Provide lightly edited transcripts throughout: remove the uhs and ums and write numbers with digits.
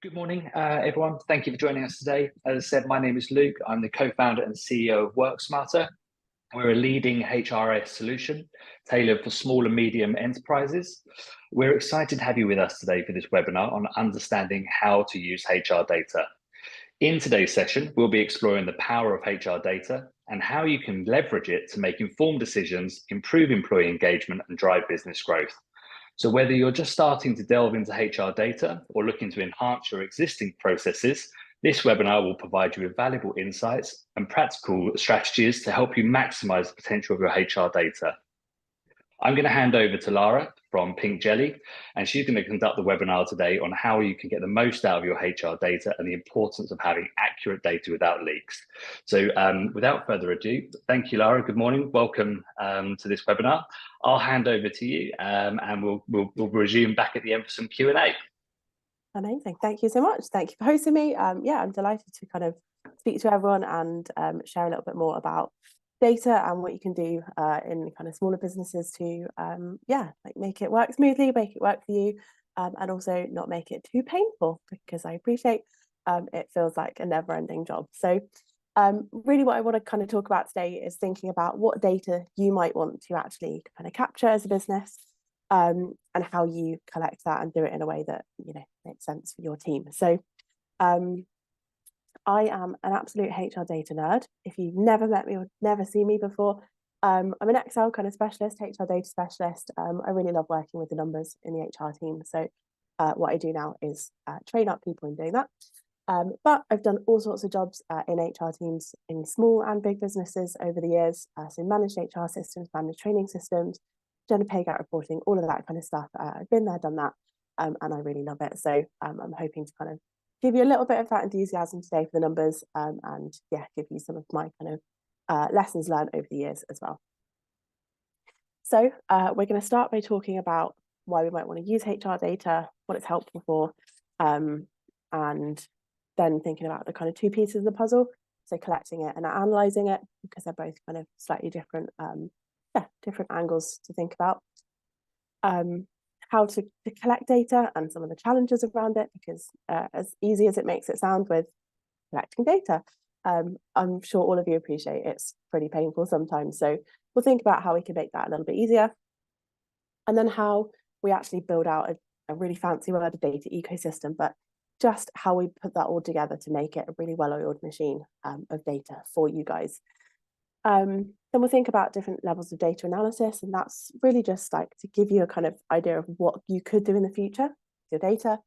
Good morning, everyone. Thank you for joining us today. As I said, my name is Luke. I'm the co-founder and CEO of WorkSmarter. We're a leading HRS solution tailored for small and medium enterprises. We're excited to have you with us today for this webinar on understanding how to use HR data. In today's session, we'll be exploring the power of HR data and how you can leverage it to make informed decisions, improve employee engagement, and drive business growth. So whether you're just starting to delve into HR data or looking to enhance your existing processes, this webinar will provide you with valuable insights and practical strategies to help you maximize the potential of your HR data. I'm going to hand over to Lara from Pink Jelly, and she's going to conduct the webinar today on how you can get the most out of your HR data and the importance of having accurate data without leaks. So without further ado, thank you, Lara. Good morning. Welcome to this webinar. I'll hand over to you and we'll resume back at the end for some Q&A. Amazing. Thank you so much. Thank you for hosting me. Yeah, I'm delighted to kind of speak to everyone and share a little bit more about data and what you can do in kind of smaller businesses to like make it work smoothly, make it work for you, and also not make it too painful, because I appreciate it feels like a never-ending job. So really what I want to kind of talk about today is thinking about what data you might want to actually kind of capture as a business, and how you collect that and do it in a way that makes sense for your team. So I am an absolute HR data nerd. If you've never met me or never seen me before, I'm an Excel kind of specialist, HR data specialist. I really love working with the numbers in the HR team. So what I do now is train up people in doing that. But I've done all sorts of jobs in HR teams in small and big businesses over the years. So managed HR systems, managed training systems, gender pay gap reporting, all of that kind of stuff. I've been there, done that, and I really love it. So I'm hoping to kind of give you a little bit of that enthusiasm today for the numbers, and yeah, give you some of my kind of lessons learned over the years as well. So we're going to start by talking about why we might want to use HR data, what it's helpful for, and then thinking about the kind of two pieces of the puzzle. So collecting it and analysing it, because they're both kind of slightly different, different angles to think about. How to collect data and some of the challenges around it, because as easy as it makes it sound with collecting data, I'm sure all of you appreciate it's pretty painful sometimes. So we'll think about how we can make that a little bit easier, and then how we actually build out a really fancy word, a data ecosystem, but just how we put that all together to make it a really well-oiled machine of data for you guys. Then we'll think about different levels of data analysis, and that's really just like to give you a kind of idea of what you could do in the future with your data,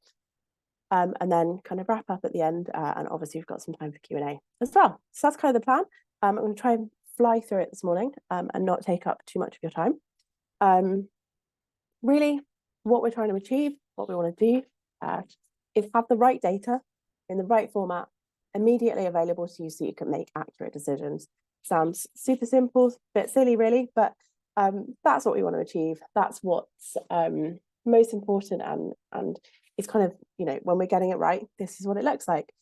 and then kind of wrap up at the end, and obviously we've got some time for Q&A as well. So that's kind of the plan. I'm going to try and fly through it this morning and not take up too much of your time. Really, what we're trying to achieve, what we want to do, is have the right data in the right format immediately available to you so you can make accurate decisions. Sounds super simple, a bit silly really, but that's what we want to achieve. That's what's most important, and it's kind of, when we're getting it right, this is what it looks like.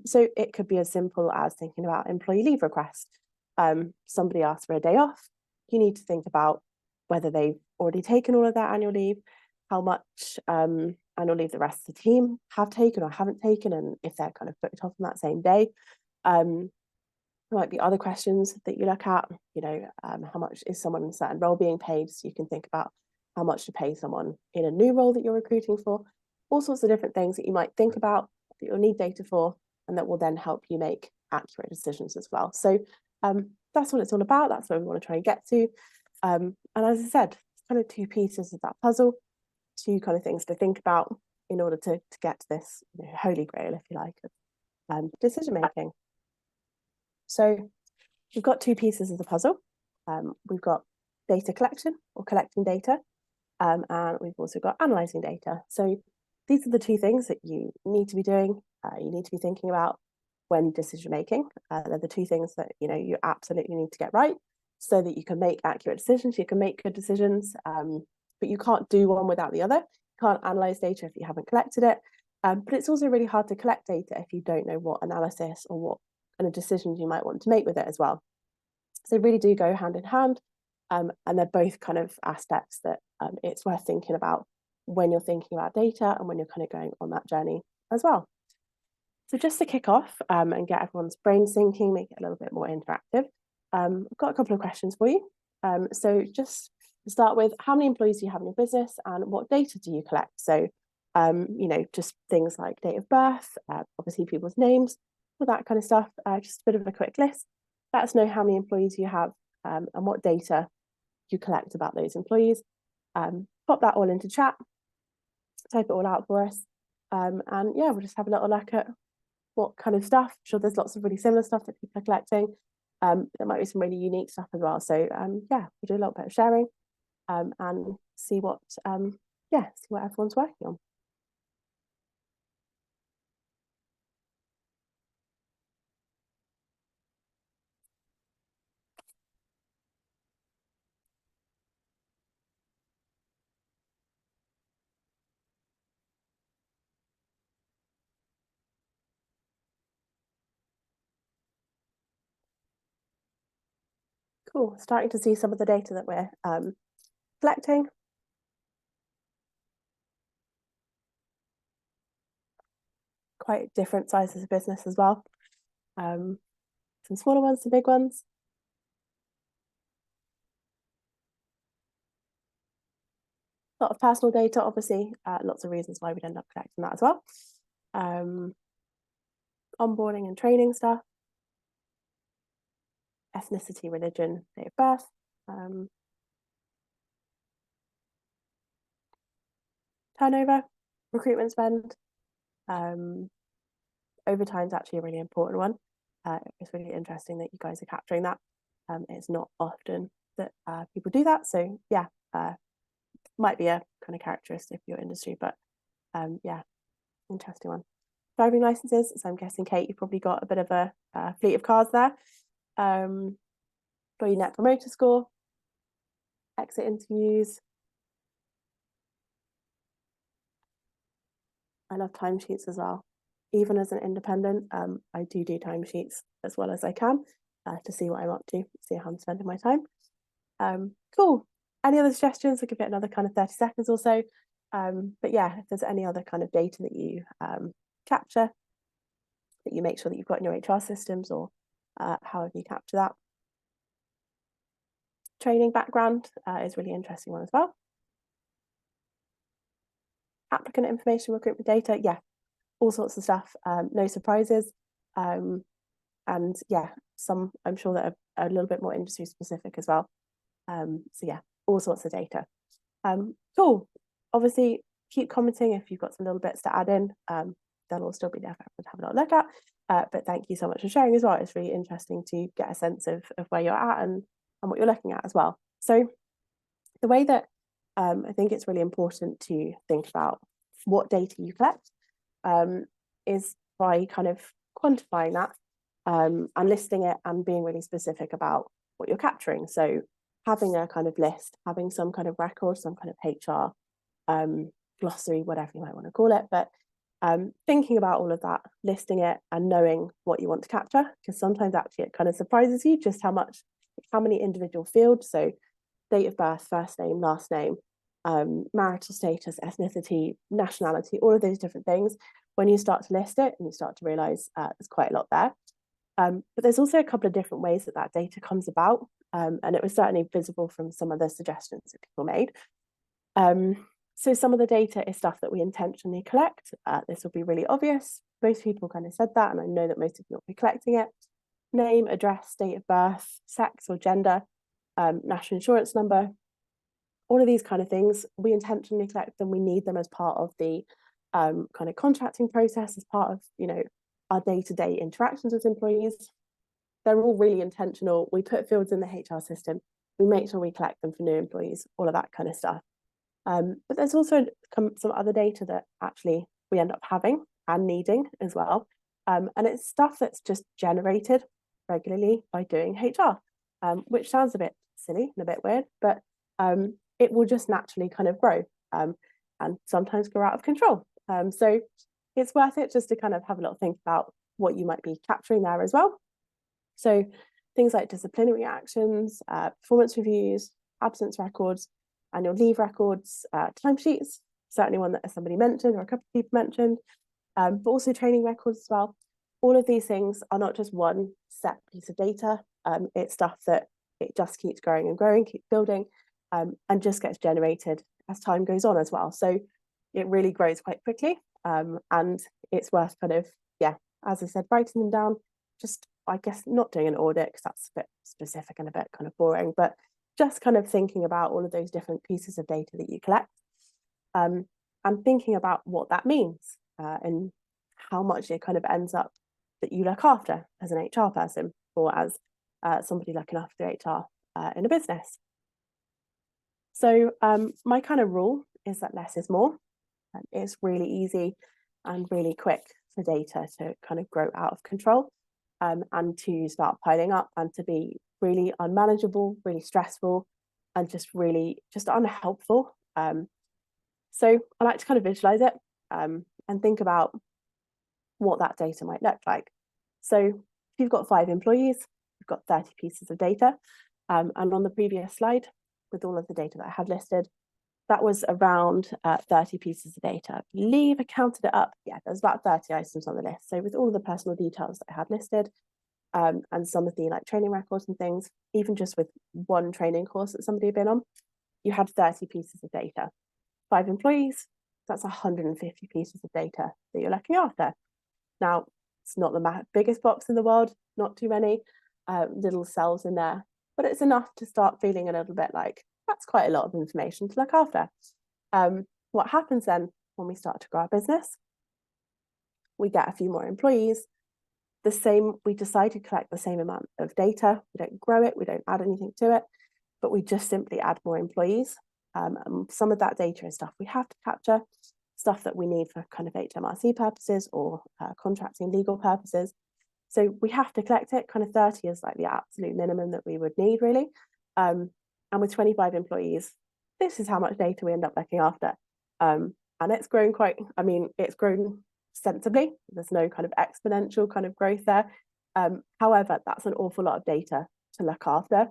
So it could be as simple as thinking about employee leave request. Somebody asks for a day off. You need to think about whether they've already taken all of that annual leave, how much annual leave the rest of the team have taken or haven't taken, and if they're kind of booked off on that same day. There might be other questions that you look at, how much is someone in a certain role being paid? So you can think about how much to pay someone in a new role that you're recruiting for. All sorts of different things that you might think about, that you'll need data for, and that will then help you make accurate decisions as well. So that's what it's all about. That's what we want to try and get to. And as I said, it's kind of two pieces of that puzzle, two kind of things to think about in order to get to this holy grail, if you like, of decision making. So we've got two pieces of the puzzle. We've got data collection, or collecting data, and we've also got analysing data. So these are the two things that you need to be doing, you need to be thinking about when decision making. They're the two things that you absolutely need to get right so that you can make accurate decisions, you can make good decisions, but you can't do one without the other. You can't analyse data if you haven't collected it, but it's also really hard to collect data if you don't know what analysis or what kind of decisions you might want to make with it as well. So they really do go hand in hand, and they're both kind of aspects that it's worth thinking about when you're thinking about data and when you're kind of going on that journey as well. So just to kick off and get everyone's brain syncing, make it a little bit more interactive, I've got a couple of questions for you. So just to start with, how many employees do you have in your business and what data do you collect? So, just things like date of birth, obviously people's names, all that kind of stuff, just a bit of a quick list. Let us know how many employees you have and what data you collect about those employees. Pop that all into chat, type it all out for us. And yeah, we'll just have a little look at what kind of stuff. I'm sure there's lots of really similar stuff that people are collecting. There might be some really unique stuff as well. So yeah, we'll do a little bit of sharing and see what everyone's working on. Cool, starting to see some of the data that we're collecting. Quite different sizes of business as well. Some smaller ones, some big ones. A lot of personal data, obviously, lots of reasons why we'd end up collecting that as well. Onboarding and training stuff. Ethnicity, religion, date of birth. Turnover, recruitment spend. Overtime is actually a really important one. It's really interesting that you guys are capturing that. It's not often that people do that. So yeah, might be a kind of characteristic of your industry, but yeah, interesting one. Driving licenses. So I'm guessing, Kate, you've probably got a bit of a fleet of cars there. Employee net promoter score, exit interviews. I love timesheets as well. Even as an independent, I do timesheets as well as I can to see what I'm up to, see how I'm spending my time. Cool. Any other suggestions? I'll give it another kind of 30 seconds or so. But yeah, if there's any other kind of data that you capture, that you make sure that you've got in your HR systems or however you capture that. Training background is a really interesting one as well. Applicant information, recruitment data, yeah, all sorts of stuff, no surprises. And yeah, some I'm sure that are a little bit more industry specific as well. So yeah, all sorts of data. Cool. Obviously, keep commenting if you've got some little bits to add in. They'll all still be there for everyone to have a little look at. But thank you so much for sharing as well. It's really interesting to get a sense of where you're at and what you're looking at as well. So the way that I think it's really important to think about what data you collect is by kind of quantifying that and listing it and being really specific about what you're capturing. So having a kind of list, having some kind of record, some kind of HR glossary, whatever you might want to call it, but thinking about all of that, listing it and knowing what you want to capture, because sometimes actually it kind of surprises you just how many individual fields, so date of birth, first name, last name, marital status, ethnicity, nationality, all of those different things. When you start to list it and you start to realize there's quite a lot there. But there's also a couple of different ways that data comes about. And it was certainly visible from some of the suggestions that people made. So some of the data is stuff that we intentionally collect. This will be really obvious. Most people kind of said that, and I know that most of you will be collecting it. Name, address, date of birth, sex or gender, national insurance number, all of these kind of things, we intentionally collect them. We need them as part of the kind of contracting process, as part of, our day-to-day interactions with employees. They're all really intentional. We put fields in the HR system. We make sure we collect them for new employees, all of that kind of stuff. But there's also some other data that actually we end up having and needing as well. And it's stuff that's just generated regularly by doing HR, which sounds a bit silly and a bit weird, but it will just naturally kind of grow and sometimes grow out of control. So it's worth it just to kind of have a little think about what you might be capturing there as well. So things like disciplinary actions, performance reviews, absence records, annual leave records, timesheets, certainly one that somebody mentioned or a couple of people mentioned, but also training records as well. All of these things are not just one set piece of data. It's stuff that it just keeps growing and growing, keeps building, and just gets generated as time goes on as well. So it really grows quite quickly, and it's worth kind of, yeah, as I said, writing them down. Just, I guess, not doing an audit because that's a bit specific and a bit kind of boring, but just kind of thinking about all of those different pieces of data that you collect, and thinking about what that means, and how much it kind of ends up that you look after as an HR person, or as somebody looking after HR in a business. So my kind of rule is that less is more. It's really easy and really quick for data to kind of grow out of control, and to start piling up and to be really unmanageable, really stressful, and just really just unhelpful. So I like to kind of visualize it, and think about what that data might look like. So if you've got 5 employees, you've got 30 pieces of data. And on the previous slide, with all of the data that I had listed, that was around 30 pieces of data. I believe I counted it up. Yeah, there's about 30 items on the list. So with all of the personal details that I had listed, and some of the like training records and things, even just with one training course that somebody had been on, you had 30 pieces of data. 5 employees, that's 150 pieces of data that you're looking after. Now, it's not the biggest box in the world, not too many little cells in there, but it's enough to start feeling a little bit like that's quite a lot of information to look after. What happens then when we start to grow our business? We get a few more employees. We decide to collect the same amount of data. We don't grow it, we don't add anything to it, but we just simply add more employees. And some of that data is stuff we have to capture, stuff that we need for kind of HMRC purposes or contracting legal purposes. So we have to collect it. Kind of 30 is like the absolute minimum that we would need, really. And with 25 employees, this is how much data we end up looking after. And it's grown it's grown sensibly. There's no kind of exponential kind of growth there. However, that's an awful lot of data to look after,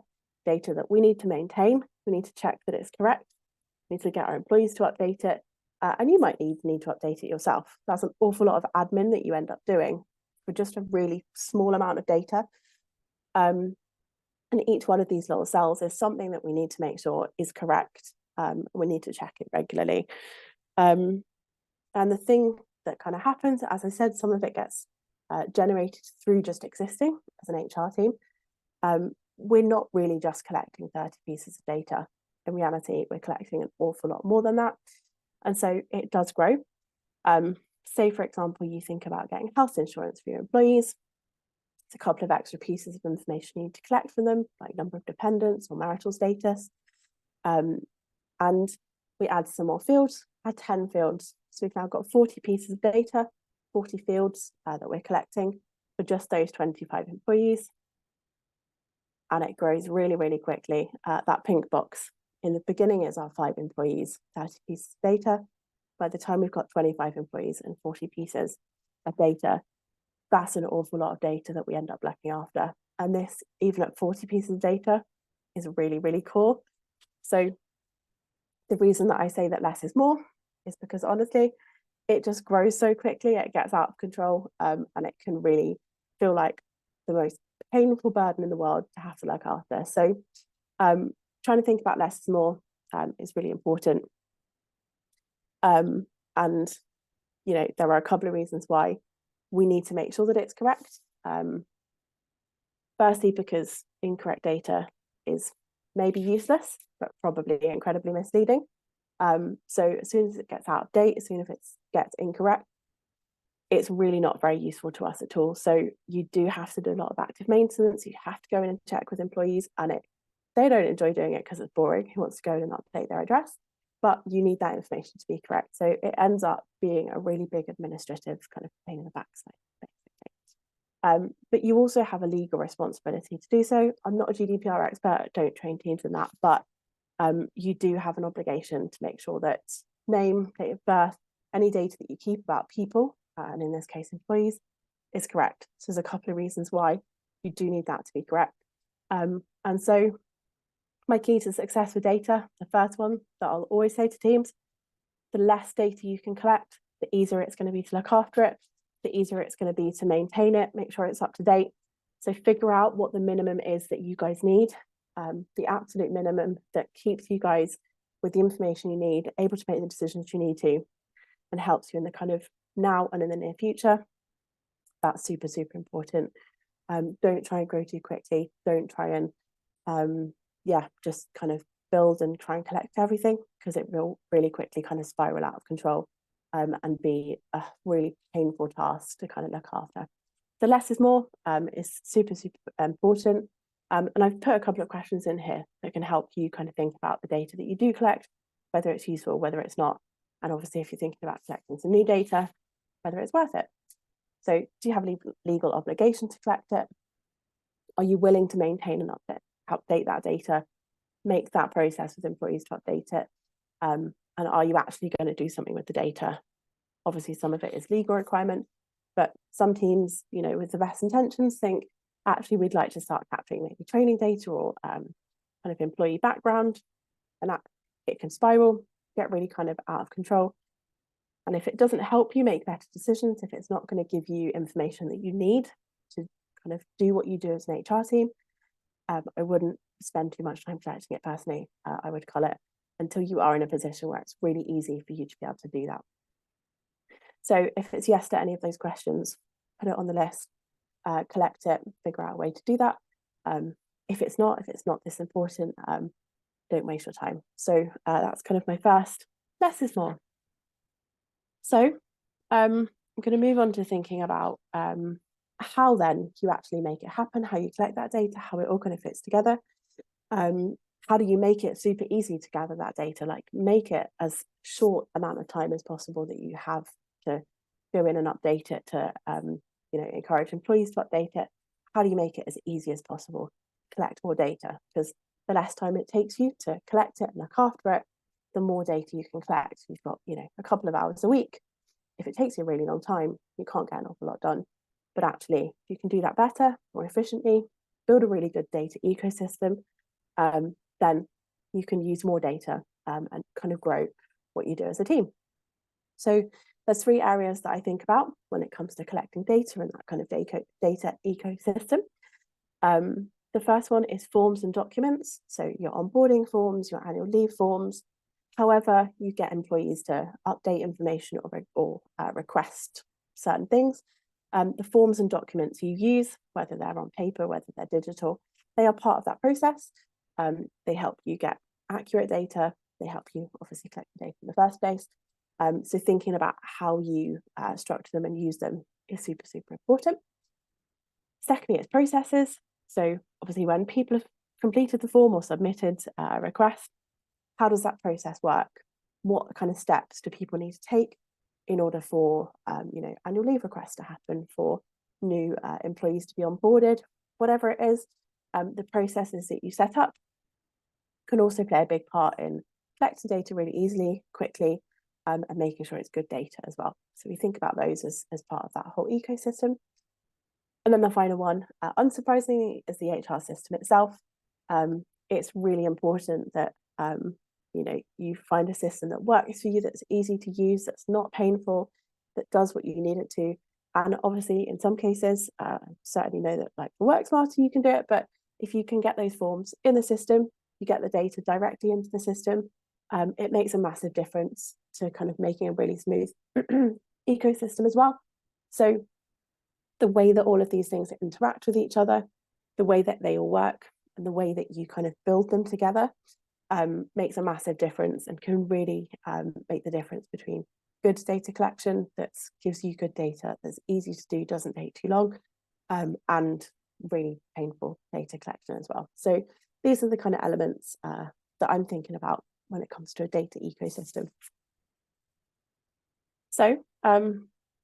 data that we need to maintain. We need to check that it's correct. We need to get our employees to update it. And you might need to update it yourself. That's an awful lot of admin that you end up doing for just a really small amount of data. And each one of these little cells is something that we need to make sure is correct. We need to check it regularly. And the thing that kind of happens, as I said, some of it gets generated through just existing as an HR team. We're not really just collecting 30 pieces of data. In reality, we're collecting an awful lot more than that. And so it does grow. Say, for example, you think about getting health insurance for your employees. It's a couple of extra pieces of information you need to collect from them, like number of dependents or marital status. And we add some more fields, add 10 fields. So we've now got 40 pieces of data, 40 fields that we're collecting for just those 25 employees. And it grows really, really quickly. That pink box in the beginning is our 5 employees, 30 pieces of data. By the time we've got 25 employees and 40 pieces of data, that's an awful lot of data that we end up looking after. And this, even at 40 pieces of data, is really, really core. So the reason that I say that less is more is because honestly, it just grows so quickly, it gets out of control, and it can really feel like the most painful burden in the world to have to look after. So trying to think about less is more is really important. And, you know, there are a couple of reasons why we need to make sure that it's correct. Firstly, because incorrect data is maybe useless, but probably incredibly misleading. So as soon as it gets out of date, as soon as it gets incorrect, it's really not very useful to us at all. So you do have to do a lot of active maintenance. You have to go in and check with employees, and they don't enjoy doing it because it's boring. Who wants to go in and update their address? But you need that information to be correct. So it ends up being a really big administrative kind of pain in the backside, basically. But you also have a legal responsibility to do so. I'm not a GDPR expert, don't train teams in that, but you do have an obligation to make sure that name, date of birth, any data that you keep about people, and in this case employees, is correct. So there's a couple of reasons why you do need that to be correct. And so my key to success with data, the first one that I'll always say to teams, the less data you can collect, the easier it's going to be to look after it, the easier it's going to be to maintain it, make sure it's up to date. So figure out what the minimum is that you guys need, the absolute minimum that keeps you guys with the information you need, able to make the decisions you need to, and helps you in the kind of now and in the near future. That's super, super important. Don't try and grow too quickly. Don't try and, just kind of build and try and collect everything, because it will really quickly kind of spiral out of control, and be a really painful task to kind of look after. The less is more is super, super important. And I've put a couple of questions in here that can help you kind of think about the data that you do collect, whether it's useful, whether it's not. And obviously, if you're thinking about collecting some new data, whether it's worth it. So do you have a legal obligation to collect it? Are you willing to maintain and update that data, make that process with employees to update it? And are you actually going to do something with the data? Obviously, some of it is legal requirement, but some teams, with the best intentions, think, actually, we'd like to start capturing maybe training data or kind of employee background, and that it can spiral, get really kind of out of control. And if it doesn't help you make better decisions, if it's not going to give you information that you need to kind of do what you do as an HR team, I wouldn't spend too much time collecting it personally, I would call it, until you are in a position where it's really easy for you to be able to do that. So if it's yes to any of those questions, put it on the list, collect it, figure out a way to do that. If it's not this important, don't waste your time. So that's kind of my first, less is more. So I'm going to move on to thinking about how then you actually make it happen, how you collect that data, how it all kind of fits together. How do you make it super easy to gather that data? Like, make it as short amount of time as possible that you have to go in and update it, to encourage employees to update it. How do you make it as easy as possible to collect more data? Because the less time it takes you to collect it and look after it, the more data you can collect. You've got, a couple of hours a week. If it takes you a really long time, you can't get an awful lot done. But actually, if you can do that better, more efficiently, build a really good data ecosystem, then you can use more data and kind of grow what you do as a team. So there's 3 areas that I think about when it comes to collecting data and that kind of data ecosystem. The first one is forms and documents. So your onboarding forms, your annual leave forms, however you get employees to update information or request certain things. The forms and documents you use, whether they're on paper, whether they're digital, they are part of that process. They help you get accurate data. They help you obviously collect the data in the first place. So thinking about how you structure them and use them is super, super important. Secondly, it's processes. So obviously when people have completed the form or submitted a request, how does that process work? What kind of steps do people need to take in order for annual leave requests to happen, for new employees to be onboarded, whatever it is? The processes that you set up can also play a big part in collecting data really easily, quickly, and making sure it's good data as well. So we think about those as part of that whole ecosystem. And then the final one, unsurprisingly, is the HR system itself. It's really important that you find a system that works for you, that's easy to use, that's not painful, that does what you need it to. And obviously, in some cases, I certainly know that, like for WorkSmarter, you can do it. But if you can get those forms in the system, you get the data directly into the system, it makes a massive difference to kind of making a really smooth ecosystem as well. So the way that all of these things interact with each other, the way that they all work, and the way that you kind of build them together makes a massive difference, and can really make the difference between good data collection that gives you good data, that's easy to do, doesn't take too long, and really painful data collection as well. So these are the kind of elements that I'm thinking about when it comes to a data ecosystem. So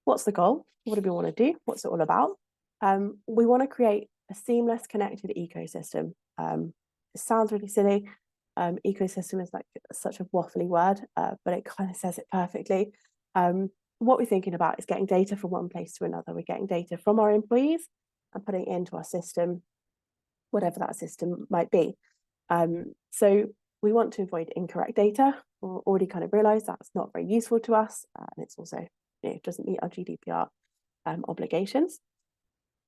what's the goal? What do we want to do? What's it all about? We want to create a seamless, connected ecosystem. It sounds really silly. Ecosystem is like such a waffly word, but it kind of says it perfectly. What we're thinking about is getting data from one place to another. We're getting data from our employees and putting it into our system, whatever that system might be. So we want to avoid incorrect data. We've already kind of realised that's not very useful to us, and it's also doesn't meet our GDPR obligations.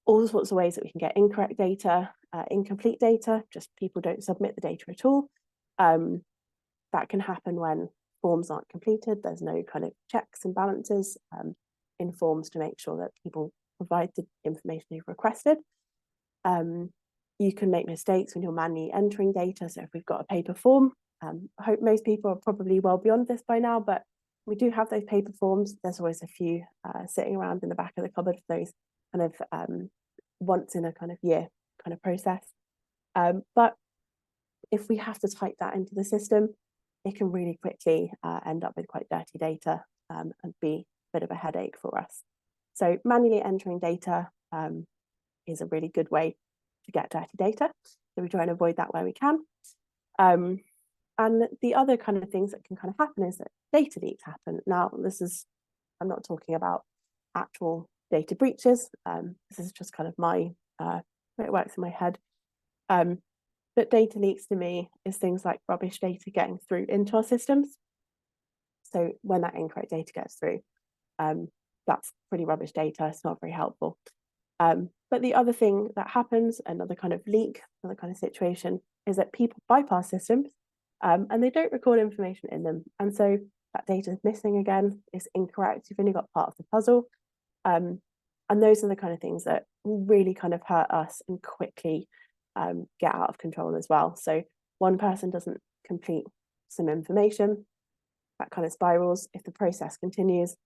All sorts of ways that we can get incorrect data, incomplete data, just people don't submit the data at all. That can happen when forms aren't completed. There's no kind of checks and balances in forms to make sure that people provide the information you've requested. You can make mistakes when you're manually entering data. So if we've got a paper form, I hope most people are probably well beyond this by now, but we do have those paper forms. There's always a few sitting around in the back of the cupboard for those kind of once in a kind of year kind of process. But if we have to type that into the system, it can really quickly end up with quite dirty data and be a bit of a headache for us. So manually entering data is a really good way to get dirty data. So we try and avoid that where we can. And the other kind of things that can kind of happen is that data leaks happen. Now, I'm not talking about actual data breaches. This is just kind of my, way it works in my head. But data leaks to me is things like rubbish data getting through into our systems. So when that incorrect data gets through, that's pretty rubbish data. It's not very helpful. But the other thing that happens, another kind of leak, another kind of situation, is that people bypass systems and they don't record information in them. And so that data is missing again, it's incorrect. You've only got part of the puzzle. And those are the kind of things that really kind of hurt us and quickly get out of control as well. So one person doesn't complete some information, that kind of spirals. If the process continues,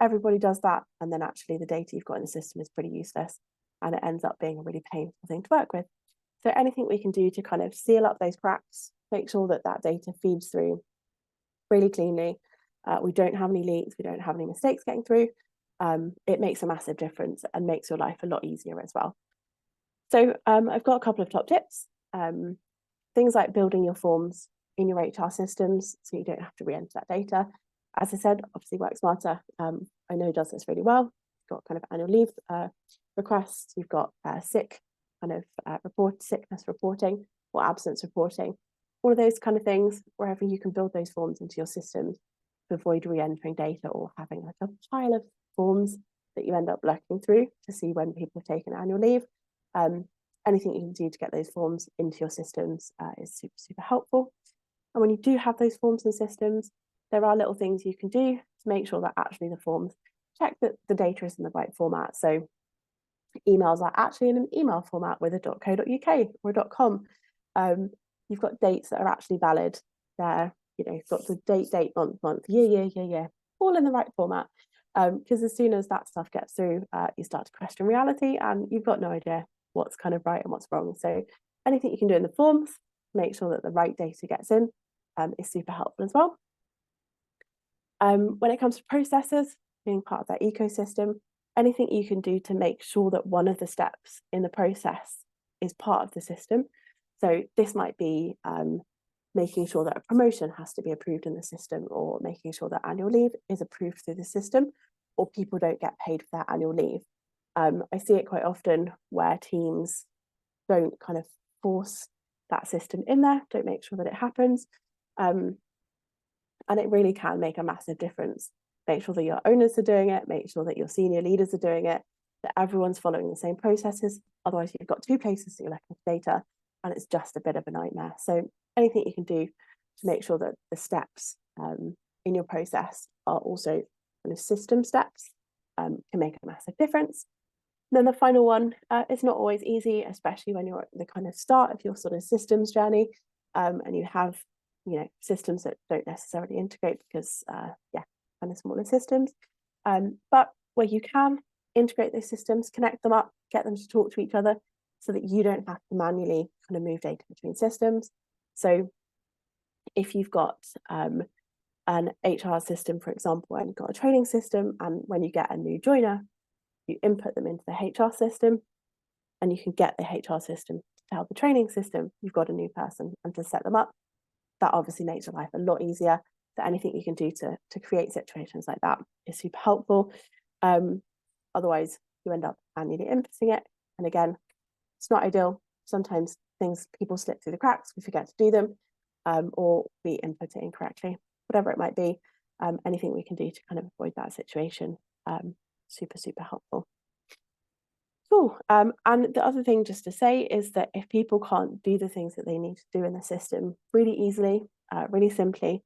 everybody does that, and then actually the data you've got in the system is pretty useless, and it ends up being a really painful thing to work with. So anything we can do to kind of seal up those cracks, make sure that that data feeds through really cleanly, we don't have any leaks, we don't have any mistakes getting through, it makes a massive difference and makes your life a lot easier as well. So I've got a couple of top tips. Things like building your forms in your HR systems so you don't have to re-enter that data. As I said, obviously WorkSmarter, I know does this really well. You've got kind of annual leave requests, you've got sick kind of sickness reporting or absence reporting, all of those kind of things, wherever you can build those forms into your systems to avoid re-entering data or having like a pile of forms that you end up looking through to see when people have taken annual leave. Anything you can do to get those forms into your systems is super, super helpful. And when you do have those forms and systems, there are little things you can do to make sure that actually the forms check that the data is in the right format. So emails are actually in an email format with a .co.uk or a .com. You've got dates that are actually valid there. You've got the date, month, year, all in the right format. Because as soon as that stuff gets through, you start to question reality and you've got no idea what's kind of right and what's wrong. So anything you can do in the forms, make sure that the right data gets in, is super helpful as well. When it comes to processes, being part of that ecosystem, anything you can do to make sure that one of the steps in the process is part of the system. So this might be making sure that a promotion has to be approved in the system, or making sure that annual leave is approved through the system, or people don't get paid for their annual leave. I see it quite often where teams don't kind of force that system in there, don't make sure that it happens. And it really can make a massive difference. Make sure that your owners are doing it, make sure that your senior leaders are doing it, that everyone's following the same processes. Otherwise, you've got two places that you're looking for data, and it's just a bit of a nightmare. So anything you can do to make sure that the steps in your process are also kind of system steps can make a massive difference. And then the final one, it's not always easy, especially when you're at the kind of start of your sort of systems journey, and you have systems that don't necessarily integrate because kind of smaller systems, but where you can integrate those systems, connect them up, get them to talk to each other so that you don't have to manually kind of move data between systems. So if you've got an HR system, for example, and you've got a training system, and when you get a new joiner, you input them into the HR system, and you can get the HR system to tell the training system you've got a new person and to set them up. That obviously makes your life a lot easier. So anything you can do to create situations like that is super helpful. Otherwise, you end up manually inputting it. And again, it's not ideal. Sometimes people slip through the cracks, we forget to do them, or we input it incorrectly, whatever it might be. Anything we can do to kind of avoid that situation super, super helpful. Cool. And the other thing just to say is that if people can't do the things that they need to do in the system really easily, really simply,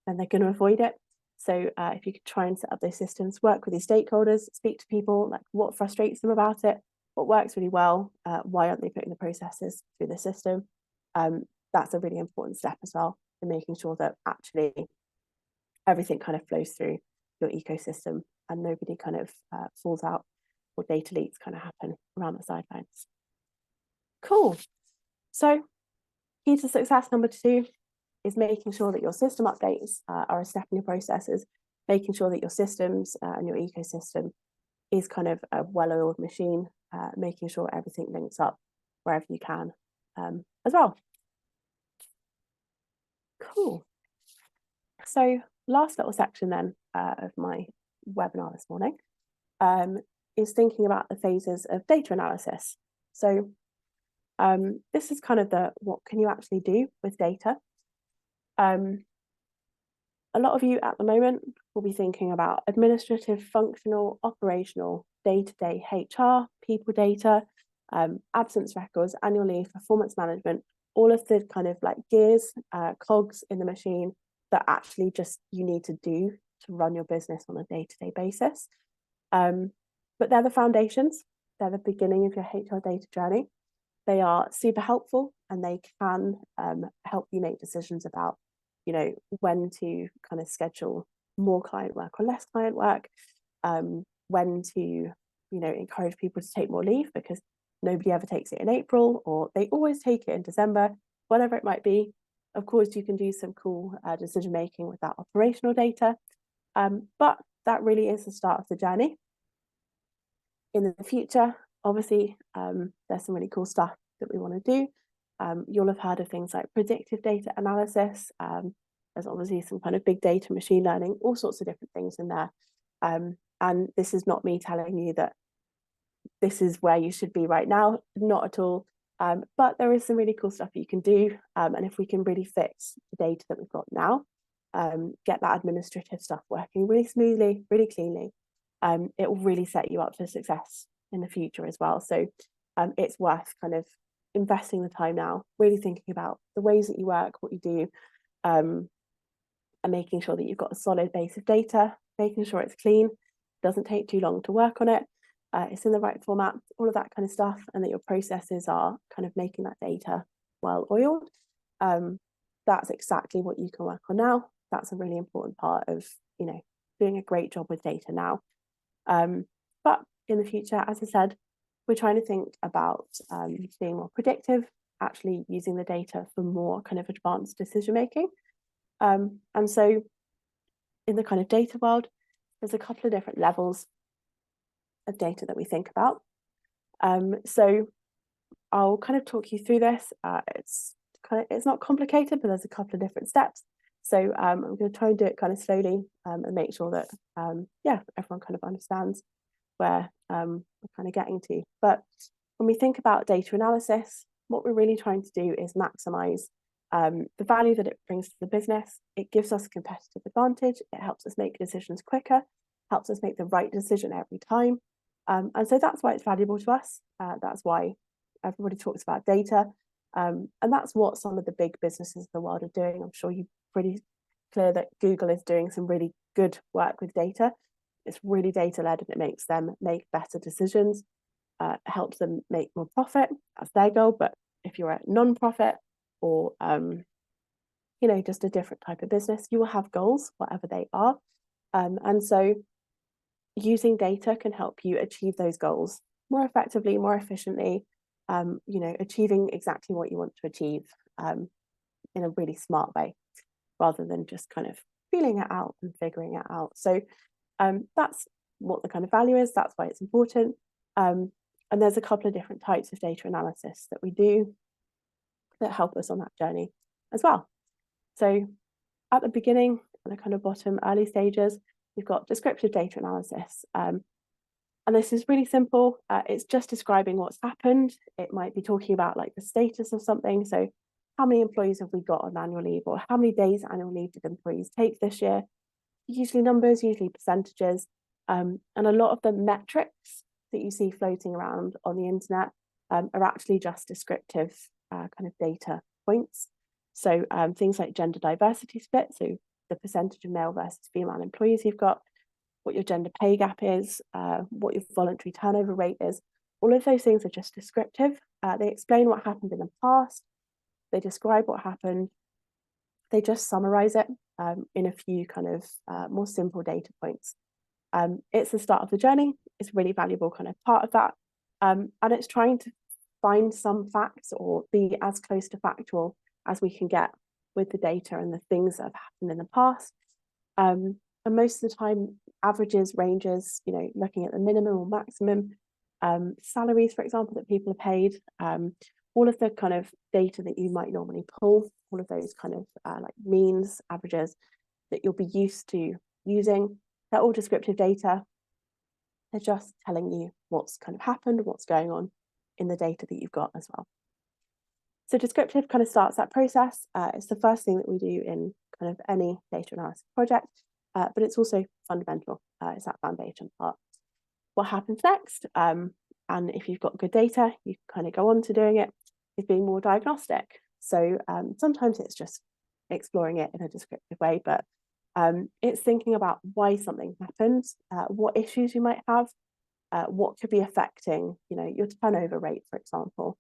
then they're going to avoid it. So if you could try and set up those systems, work with your stakeholders, speak to people, like what frustrates them about it, what works really well, why aren't they putting the processes through the system? That's a really important step as well in making sure that actually everything kind of flows through your ecosystem and nobody kind of falls out or data leaks kind of happen around the sidelines. Cool. So key to success number 2 is making sure that your system updates are a step in your processes, making sure that your systems and your ecosystem is kind of a well-oiled machine, making sure everything links up wherever you can as well. Cool. So last little section then of my webinar this morning is thinking about the phases of data analysis. So this is kind of the what can you actually do with data. A lot of you at the moment will be thinking about administrative, functional, operational, day-to-day HR, people data, absence records, annual leave, performance management, all of the kind of like gears, cogs in the machine that actually just you need to do to run your business on a day-to-day basis. But they're the foundations. They're the beginning of your HR data journey. They are super helpful and they can help you make decisions about, you know, when to kind of schedule more client work or less client work, when to, you know, encourage people to take more leave because nobody ever takes it in April or they always take it in December, whatever it might be. Of course, you can do some cool decision making with that operational data, but that really is the start of the journey. In the future, obviously, there's some really cool stuff that we want to do. You'll have heard of things like predictive data analysis. There's obviously some kind of big data, machine learning, all sorts of different things in there. And this is not me telling you that this is where you should be right now, not at all. But there is some really cool stuff you can do. And if we can really fix the data that we've got now, get that administrative stuff working really smoothly, really cleanly, it will really set you up for success in the future as well. So it's worth kind of investing the time now, really thinking about the ways that you work, what you do, and making sure that you've got a solid base of data, making sure it's clean, doesn't take too long to work on it, it's in the right format, all of that kind of stuff, and that your processes are kind of making that data well oiled. That's exactly what you can work on now. That's a really important part of, you know, doing a great job with data now. But in the future, as I said, we're trying to think about being more predictive, actually using the data for more kind of advanced decision making. And so in the kind of data world, there's a couple of different levels of data that we think about. So I'll kind of talk you through this. It's not complicated, but there's a couple of different steps. So I'm going to try and do it kind of slowly and make sure that everyone kind of understands where we're kind of getting to. But when we think about data analysis, what we're really trying to do is maximize the value that it brings to the business. It gives us a competitive advantage. It helps us make decisions quicker, helps us make the right decision every time. And so that's why it's valuable to us. That's why everybody talks about data. And that's what some of the big businesses of the world are doing. I'm sure you're pretty clear that Google is doing some really good work with data. It's really data-led and it makes them make better decisions, helps them make more profit. That's their goal. But if you're a non-profit or, you know, just a different type of business, you will have goals, whatever they are. And so using data can help you achieve those goals more effectively, more efficiently, you know, achieving exactly what you want to achieve in a really smart way, rather than just kind of feeling it out and figuring it out. So that's what the kind of value is. That's why it's important. And there's a couple of different types of data analysis that we do that help us on that journey as well. So at the beginning, at the kind of bottom early stages, we've got descriptive data analysis. And this is really simple. It's just describing what's happened. It might be talking about like the status of something. So how many employees have we got on annual leave, or how many days annual leave did employees take this year? Usually numbers, usually percentages. And a lot of the metrics that you see floating around on the internet are actually just descriptive kind of data points. So things like gender diversity split, so the percentage of male versus female employees you've got, what your gender pay gap is, what your voluntary turnover rate is. All of those things are just descriptive. They explain what happened in the past. They describe what happened. They just summarize it in a few kind of more simple data points. It's the start of the journey. It's a really valuable kind of part of that. And it's trying to find some facts or be as close to factual as we can get with the data and the things that have happened in the past. And most of the time, averages, ranges, you know, looking at the minimum or maximum salaries, for example, that people are paid, all of the kind of data that you might normally pull, all of those kind of like means, averages that you'll be used to using, they're all descriptive data. They're just telling you what's kind of happened, what's going on in the data that you've got as well. So descriptive kind of starts that process. It's the first thing that we do in kind of any data analysis project, but it's also fundamental. It's that foundation part. What happens next? And if you've got good data, you can kind of go on to doing it, is being more diagnostic. So sometimes it's just exploring it in a descriptive way, but it's thinking about why something happens, what issues you might have, what could be affecting, you know, your turnover rate, for example.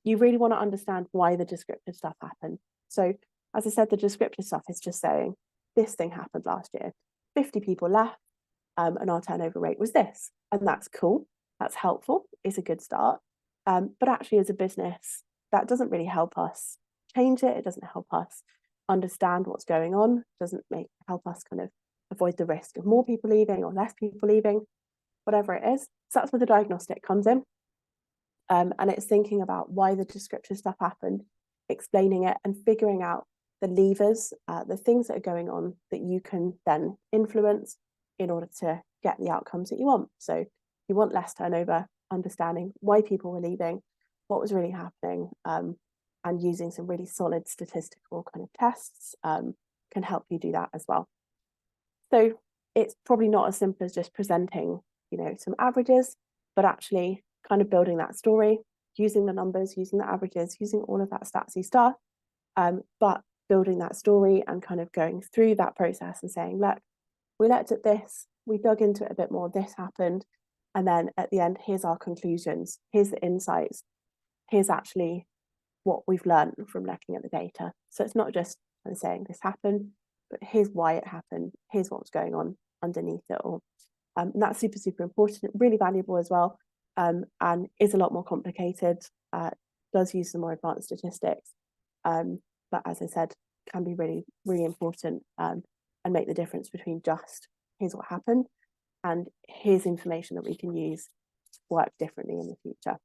You really want to understand why the descriptive stuff happened. So as I said, the descriptive stuff is just saying, this thing happened last year, 50 people left, and our turnover rate was this. And that's cool, that's helpful, it's a good start. But actually as a business, that doesn't really help us change it. It doesn't help us understand what's going on, doesn't help us kind of avoid the risk of more people leaving or less people leaving, whatever it is. So that's where the diagnostic comes in. And it's thinking about why the descriptive stuff happened, explaining it and figuring out the levers, the things that are going on that you can then influence in order to get the outcomes that you want. So you want less turnover, understanding why people were leaving, what was really happening, and using some really solid statistical kind of tests can help you do that as well. So it's probably not as simple as just presenting, you know, some averages, but actually kind of building that story, using the numbers, using the averages, using all of that statsy stuff, but building that story and kind of going through that process and saying, look, we looked at this, we dug into it a bit more, this happened, and then at the end, here's our conclusions, here's the insights, here's actually what we've learned from looking at the data. So it's not just kind of saying this happened, but here's why it happened, here's what's going on underneath it all. And that's super, super important, really valuable as well, and is a lot more complicated, does use some more advanced statistics, but as I said, can be really, really important and make the difference between just here's what happened and here's information that we can use to work differently in the future.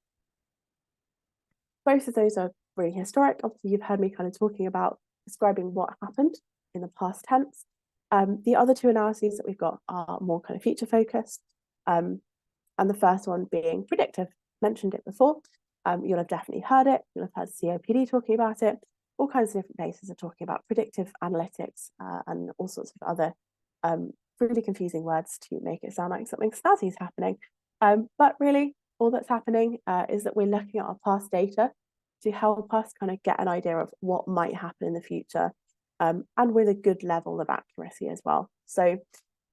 Both of those are really historic. Obviously, you've heard me kind of talking about describing what happened in the past tense. The other two analyses that we've got are more kind of future focused. And the first one being predictive. Mentioned it before. You'll have definitely heard it. You'll have heard COPD talking about it. All kinds of different places are talking about predictive analytics and all sorts of other really confusing words to make it sound like something snazzy is happening. But really, all that's happening is that we're looking at our past data to help us kind of get an idea of what might happen in the future, and with a good level of accuracy as well. So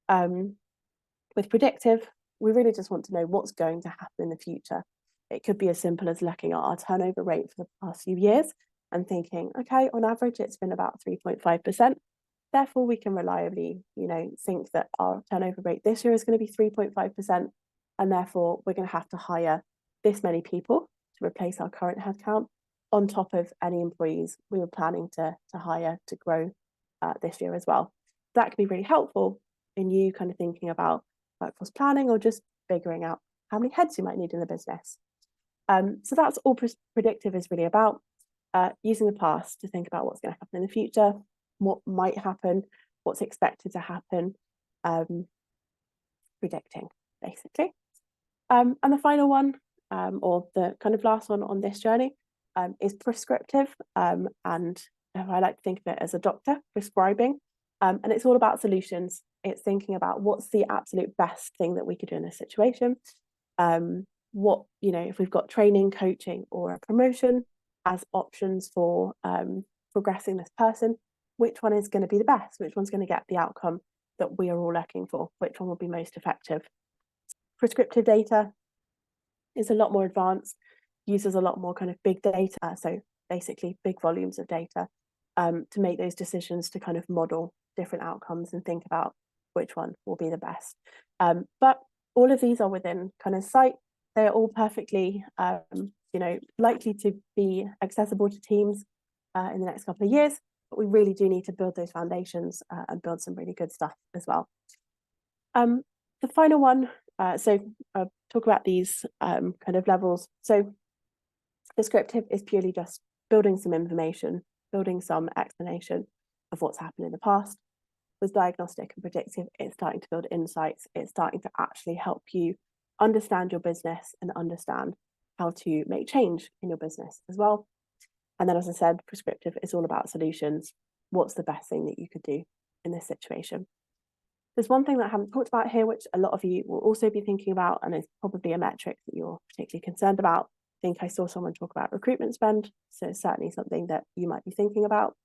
with predictive, we really just want to know what's going to happen in the future. It could be as simple as looking at our turnover rate for the past few years and thinking, okay, on average, it's been about 3.5%. Therefore, we can reliably, you know, think that our turnover rate this year is going to be 3.5%. And therefore, we're going to have to hire this many people to replace our current headcount on top of any employees we were planning to hire to grow this year as well. That can be really helpful in you kind of thinking about workforce planning or just figuring out how many heads you might need in the business. So that's all predictive is really about, using the past to think about what's going to happen in the future, what might happen, what's expected to happen, predicting, basically. And the final one, or the kind of last one on this journey, is prescriptive. And I like to think of it as a doctor prescribing. And it's all about solutions. it's thinking about what's the absolute best thing that we could do in this situation. What, if we've got training, coaching, or a promotion as options for progressing this person, which one is going to be the best? Which one's going to get the outcome that we are all looking for? Which one will be most effective? Prescriptive data is a lot more advanced, uses a lot more kind of big data, so basically big volumes of data, to make those decisions, to kind of model different outcomes and think about which one will be the best. But all of these are within kind of sight. They're all perfectly, likely to be accessible to teams in the next couple of years, but we really do need to build those foundations and build some really good stuff as well. The final one, so I'll talk about these kind of levels. So descriptive is purely just building some information, building some explanation of what's happened in the past. With diagnostic and predictive, it's starting to build insights. It's starting to actually help you understand your business and understand how to make change in your business as well. And then, as I said, prescriptive is all about solutions. What's the best thing that you could do in this situation? There's one thing that I haven't talked about here, which a lot of you will also be thinking about, and is probably a metric that you're particularly concerned about. I think I saw someone talk about recruitment spend, so it's certainly something that you might be thinking about.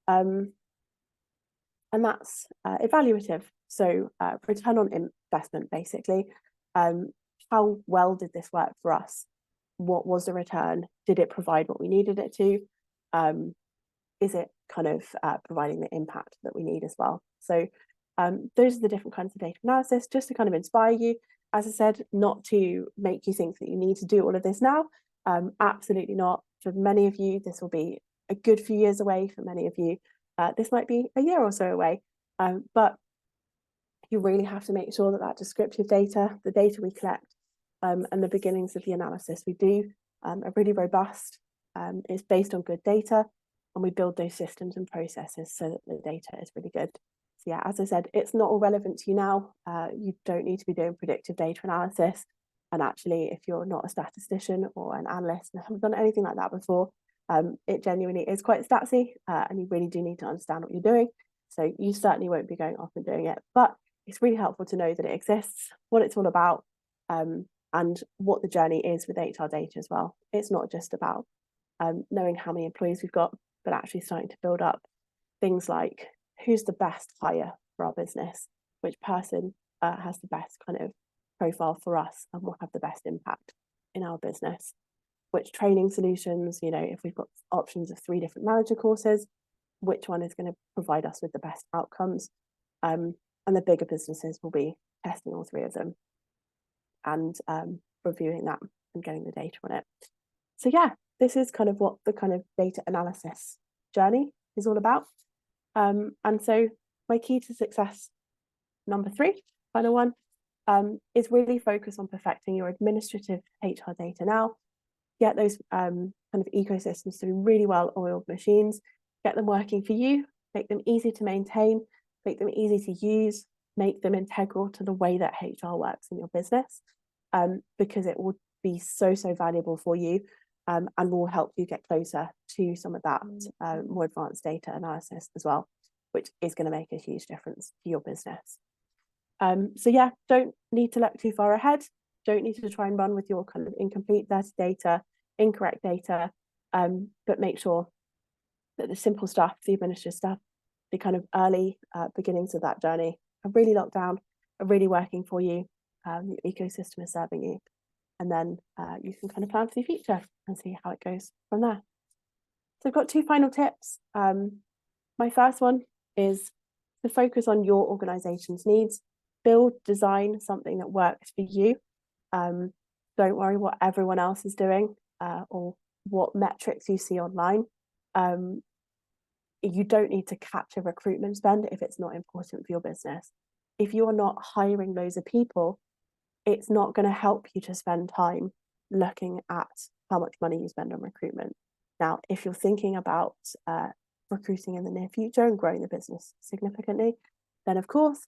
And that's evaluative, so return on investment, basically. How well did this work for us? What was the return? Did it provide what we needed it to? Is it kind of providing the impact that we need as well? So those are the different kinds of data analysis, just to kind of inspire you. As I said, not to make you think that you need to do all of this now. Absolutely not. For many of you, this will be a good few years away. For many of you, this might be a year or so away. But you really have to make sure that that descriptive data, the data we collect, and the beginnings of the analysis we do are really robust. It's based on good data, and we build those systems and processes so that the data is really good. So yeah, as I said, it's not all relevant to you now. You don't need to be doing predictive data analysis. And actually, if you're not a statistician or an analyst and haven't done anything like that before, it genuinely is quite statsy, and you really do need to understand what you're doing. So you certainly won't be going off and doing it, but it's really helpful to know that it exists, what it's all about, and what the journey is with HR data as well. It's not just about knowing how many employees we've got, but actually starting to build up things like who's the best hire for our business, which person has the best kind of profile for us and will have the best impact in our business, which training solutions, if we've got options of 3 different manager courses, which one is going to provide us with the best outcomes. And the bigger businesses will be testing all 3 of them and reviewing that and getting the data on it. So yeah, this is kind of what the kind of data analysis journey is all about. And so my key to success, number 3, final one, is really focus on perfecting your administrative HR data now. Get those kind of ecosystems to be really well-oiled machines, get them working for you, make them easy to maintain, make them easy to use, make them integral to the way that HR works in your business, because it will be so valuable for you, and will help you get closer to some of that more advanced data analysis as well, which is going to make a huge difference to your business. So yeah, don't need to look too far ahead. Don't need to try and run with your kind of incomplete data, incorrect data, but make sure that the simple stuff, the administrative stuff, the kind of early beginnings of that journey are really locked down, are really working for you, your ecosystem is serving you, and then you can kind of plan for the future and see how it goes from there. So I've got 2 final tips. My first one is to focus on your organization's needs. Build, design something that works for you. Don't worry what everyone else is doing or what metrics you see online. You don't need to capture recruitment spend if it's not important for your business. If you are not hiring loads of people, it's not going to help you to spend time looking at how much money you spend on recruitment. Now, if you're thinking about recruiting in the near future and growing the business significantly, then of course,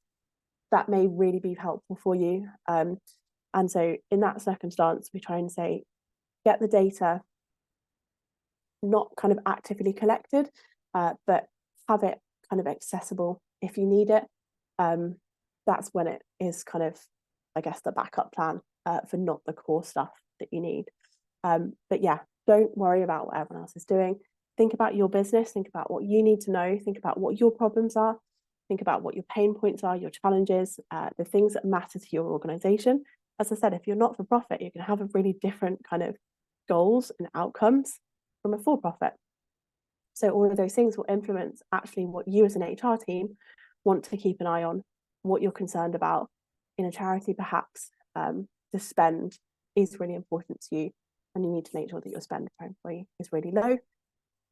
that may really be helpful for you. And so in that circumstance, we try and say, get the data not kind of actively collected, but have it kind of accessible if you need it. that's when it is kind of, I guess, the backup plan for not the core stuff that you need. But yeah, don't worry about what everyone else is doing. Think about your business, think about what you need to know, think about what your problems are, think about what your pain points are, your challenges, the things that matter to your organization. As I said, if you're not for profit, you're going to have a really different kind of goals and outcomes from a for-profit. So all of those things will influence actually what you as an HR team want to keep an eye on, what you're concerned about. In a charity, perhaps the spend is really important to you, and you need to make sure that your spend per employee is really low.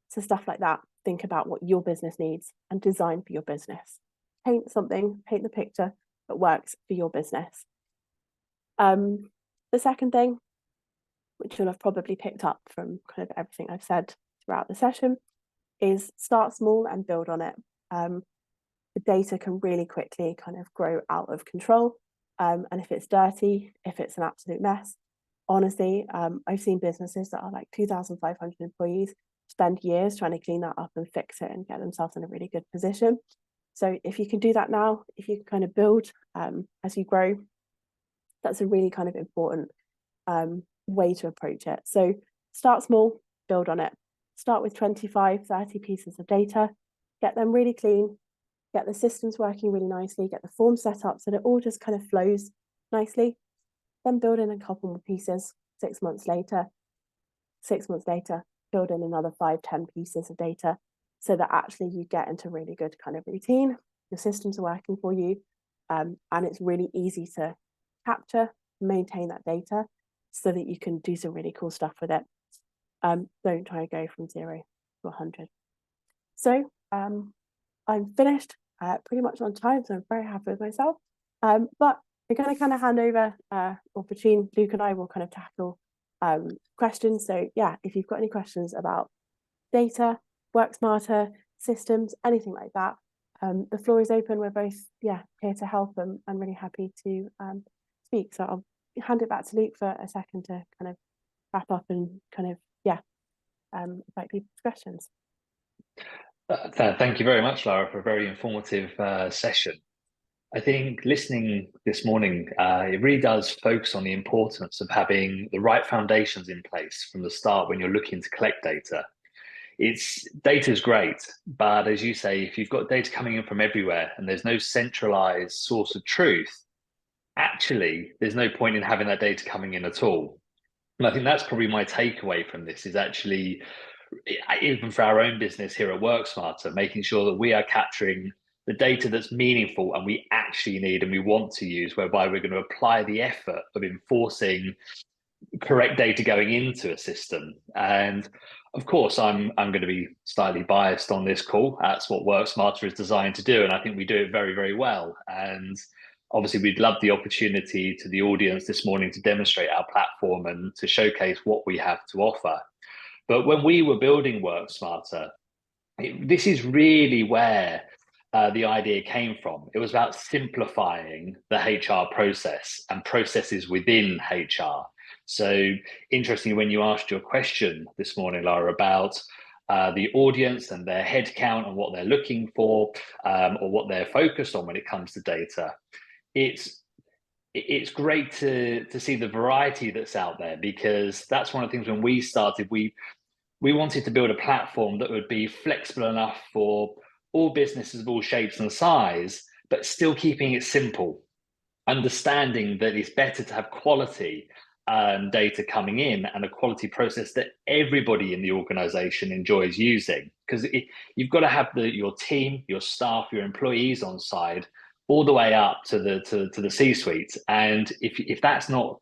So stuff like that, think about what your business needs and design for your business. Paint the picture that works for your business. The second thing, which you'll have probably picked up from kind of everything I've said throughout the session, is start small and build on it. The data can really quickly kind of grow out of control. And if it's dirty, if it's an absolute mess, honestly, I've seen businesses that are like 2,500 employees spend years trying to clean that up and fix it and get themselves in a really good position. So if you can do that now, if you can kind of build as you grow, that's a really kind of important way to approach it. So start small, build on it. Start with 25, 30 pieces of data, get them really clean, get the systems working really nicely, get the form set up so that it all just kind of flows nicely. Then build in a couple more pieces 6 months later. 6 months later, build in another 5, 10 pieces of data so that actually you get into really good kind of routine. Your systems are working for you, and it's really easy to capture, maintain that data so that you can do some really cool stuff with it. Don't try to go from 0 to 100. So I'm finished pretty much on time, so I'm very happy with myself. But we're going to kind of hand over, or between Luke and I will kind of tackle questions. So yeah, if you've got any questions about data, WorkSmarter, systems, anything like that, the floor is open. We're both here to help, and I'm really happy to speak. So I'll hand it back to Luke for a second to kind of wrap up and kind of invite people's questions. Thank you very much, Lara, for a very informative session. I think listening this morning, it really does focus on the importance of having the right foundations in place from the start when you're looking to collect data. Data is great, but as you say, if you've got data coming in from everywhere and there's no centralized source of truth, actually, there's no point in having that data coming in at all. And I think that's probably my takeaway from this is actually, even for our own business here at WorkSmarter, making sure that we are capturing the data that's meaningful and we actually need and we want to use, whereby we're going to apply the effort of enforcing correct data going into a system. And of course, I'm going to be slightly biased on this call. That's what WorkSmarter is designed to do, and I think we do it very, very well. And obviously, we'd love the opportunity to the audience this morning to demonstrate our platform and to showcase what we have to offer. But when we were building WorkSmarter, this is really where the idea came from. It was about simplifying the HR process and processes within HR. So interestingly, when you asked your question this morning, Lara, about the audience and their headcount and what they're looking for, or what they're focused on when it comes to data, it's great to see the variety that's out there, because that's one of the things when we started, we wanted to build a platform that would be flexible enough for all businesses of all shapes and size, but still keeping it simple, understanding that it's better to have quality data coming in and a quality process that everybody in the organization enjoys using. Because you've got to have your team, your staff, your employees on side all the way up to the C-suite. And if that's not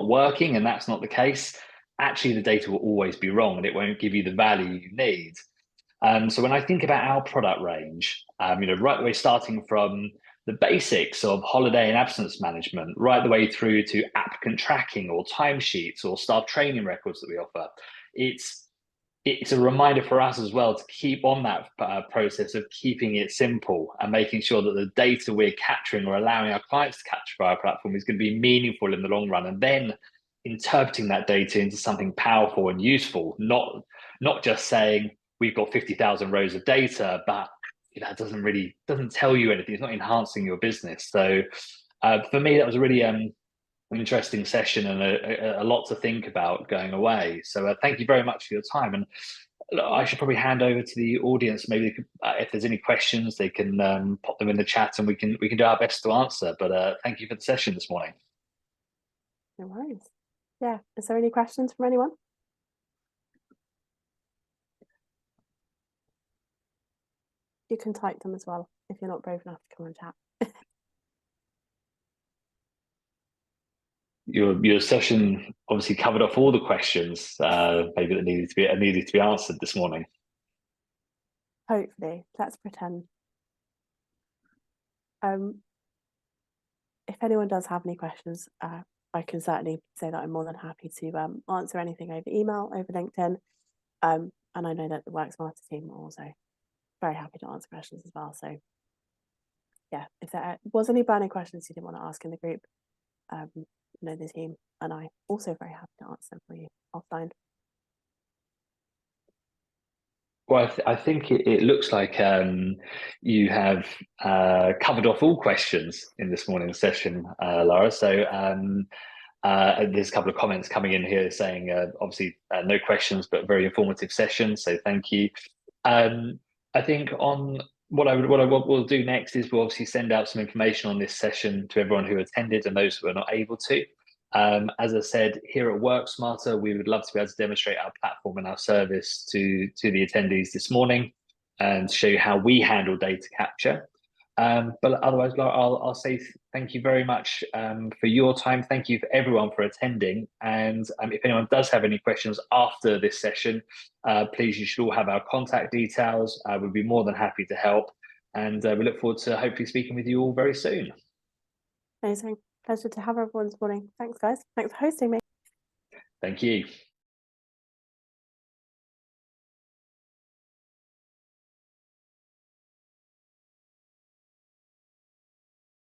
working and that's not the case, actually the data will always be wrong and it won't give you the value you need. So when I think about our product range, right the way starting from the basics of holiday and absence management, right the way through to applicant tracking or timesheets or staff training records that we offer, it's a reminder for us as well to keep on that process of keeping it simple and making sure that the data we're capturing or allowing our clients to capture via our platform is going to be meaningful in the long run, and then interpreting that data into something powerful and useful, not just saying we've got 50,000 rows of data, but that doesn't tell you anything. It's not enhancing your business. So for me, that was a really an interesting session and a lot to think about going away. So thank you very much for your time. And I should probably hand over to the audience. Maybe they could, if there's any questions, they can pop them in the chat, and we can do our best to answer. But thank you for the session this morning. No worries. Yeah. Is there any questions from anyone? You can type them as well if you're not brave enough to come and chat. Your session obviously covered off all the questions maybe that needed to be answered this morning. Hopefully, let's pretend. If anyone does have any questions, I can certainly say that I'm more than happy to answer anything over email, over LinkedIn. And I know that the WorkSmarter team are also very happy to answer questions as well. So yeah, if there was any burning questions you didn't want to ask in the group, the team and I also very happy to answer them for you offline. Well, I think it looks like you have covered off all questions in this morning's session, Lara. So there's a couple of comments coming in here saying, obviously, no questions, but very informative session. So thank you. I think on what we'll do next is we'll obviously send out some information on this session to everyone who attended and those who are not able to. As I said, here at WorkSmarter, we would love to be able to demonstrate our platform and our service to the attendees this morning and show you how we handle data capture. But otherwise, Lara, I'll say thank you very much for your time. Thank you for everyone for attending. And if anyone does have any questions after this session, please, you should all have our contact details. We'd be more than happy to help. And we look forward to hopefully speaking with you all very soon. Amazing. Pleasure to have everyone this morning. Thanks, guys. Thanks for hosting me. Thank you.